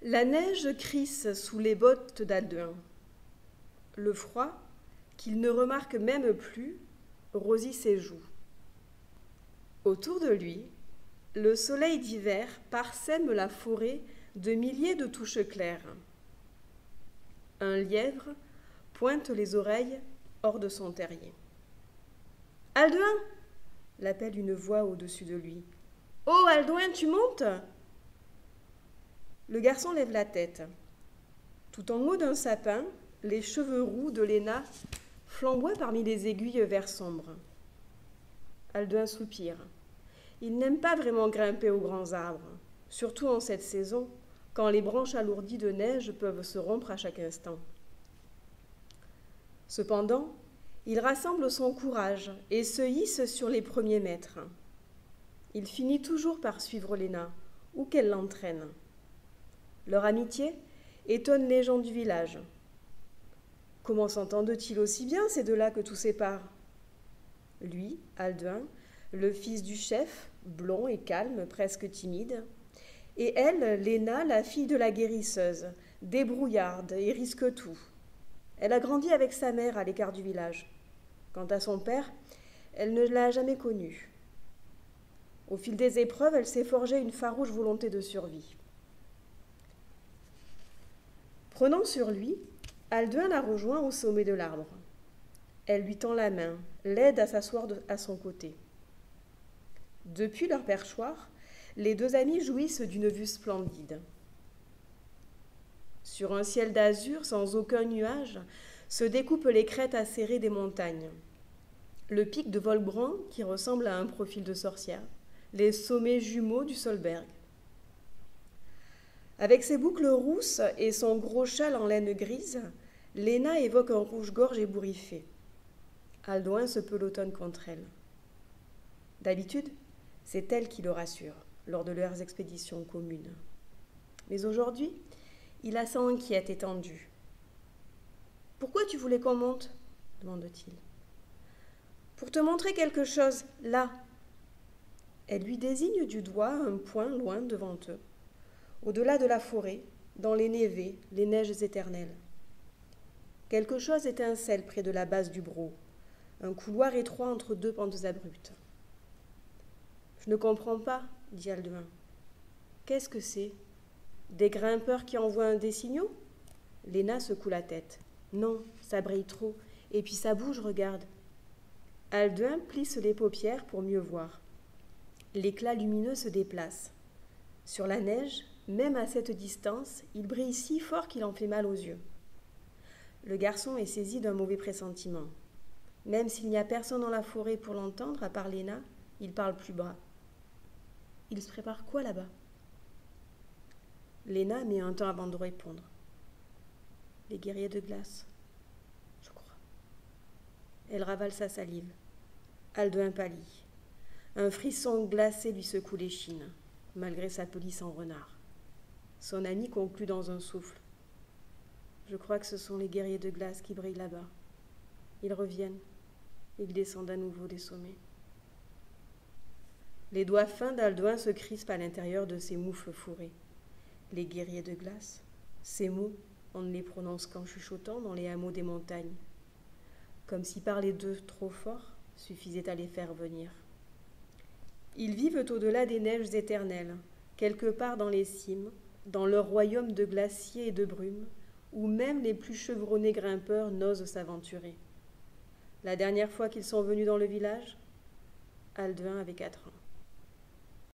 La neige crisse sous les bottes d'Alduin. Le froid, qu'il ne remarque même plus, rosit ses joues. Autour de lui, le soleil d'hiver parsème la forêt de milliers de touches claires. Un lièvre pointe les oreilles hors de son terrier. « Alduin !» l'appelle une voix au-dessus de lui. « Oh, Alduin, tu montes ?» Le garçon lève la tête. Tout en haut d'un sapin, les cheveux roux de Léna flamboient parmi les aiguilles vert sombre. Alduin soupire. Il n'aime pas vraiment grimper aux grands arbres, surtout en cette saison, quand les branches alourdies de neige peuvent se rompre à chaque instant. Cependant, il rassemble son courage et se hisse sur les premiers mètres. Il finit toujours par suivre Léna, où qu'elle l'entraîne. Leur amitié étonne les gens du village. Comment s'entendent-ils aussi bien, ces deux-là, que tout sépare ? Lui, Alduin, le fils du chef, blond et calme, presque timide, et elle, Léna, la fille de la guérisseuse, débrouillarde et risque tout. Elle a grandi avec sa mère à l'écart du village. Quant à son père, elle ne l'a jamais connu. Au fil des épreuves, elle s'est forgée une farouche volonté de survie. Prenant sur lui, Alduin la rejoint au sommet de l'arbre. Elle lui tend la main, l'aide à s'asseoir à son côté. Depuis leur perchoir, les deux amis jouissent d'une vue splendide. Sur un ciel d'azur sans aucun nuage se découpent les crêtes acérées des montagnes. Le pic de Volbrand qui ressemble à un profil de sorcière, les sommets jumeaux du Solberg. Avec ses boucles rousses et son gros châle en laine grise, Léna évoque un rouge-gorge ébouriffé. Alduin se pelotonne contre elle. D'habitude, c'est elle qui le rassure lors de leurs expéditions communes. Mais aujourd'hui, il la sent inquiète et tendue. « Pourquoi tu voulais qu'on monte ?» demande-t-il. « Pour te montrer quelque chose, là. » Elle lui désigne du doigt un point loin devant eux, au-delà de la forêt, dans les névés, les neiges éternelles. Quelque chose étincelle près de la base du Brau, un couloir étroit entre deux pentes abruptes. « Je ne comprends pas, » dit Alduin. « Qu'est-ce que c'est ? Des grimpeurs qui envoient des signaux ?» Léna secoue la tête. « Non, ça brille trop, et puis ça bouge, regarde. » Alduin plisse les paupières pour mieux voir. L'éclat lumineux se déplace. Sur la neige, même à cette distance, il brille si fort qu'il en fait mal aux yeux. Le garçon est saisi d'un mauvais pressentiment. Même s'il n'y a personne dans la forêt pour l'entendre, à part Léna, il parle plus bas. Il se prépare quoi là-bas ? Léna met un temps avant de répondre. Les guerriers de glace, je crois. Elle ravale sa salive. Alduin pâlit. Un frisson glacé lui secoue l'échine, malgré sa pelisse en renard. Son ami conclut dans un souffle. Je crois que ce sont les guerriers de glace qui brillent là-bas. Ils reviennent. Ils descendent à nouveau des sommets. Les doigts fins d'Alduin se crispent à l'intérieur de ses moufles fourrés. Les guerriers de glace, ces mots, on ne les prononce qu'en chuchotant dans les hameaux des montagnes. Comme si parler d'eux trop fort suffisait à les faire venir. Ils vivent au-delà des neiges éternelles, quelque part dans les cimes, dans leur royaume de glaciers et de brumes, où même les plus chevronnés grimpeurs n'osent s'aventurer. La dernière fois qu'ils sont venus dans le village, Alduin avait 4 ans.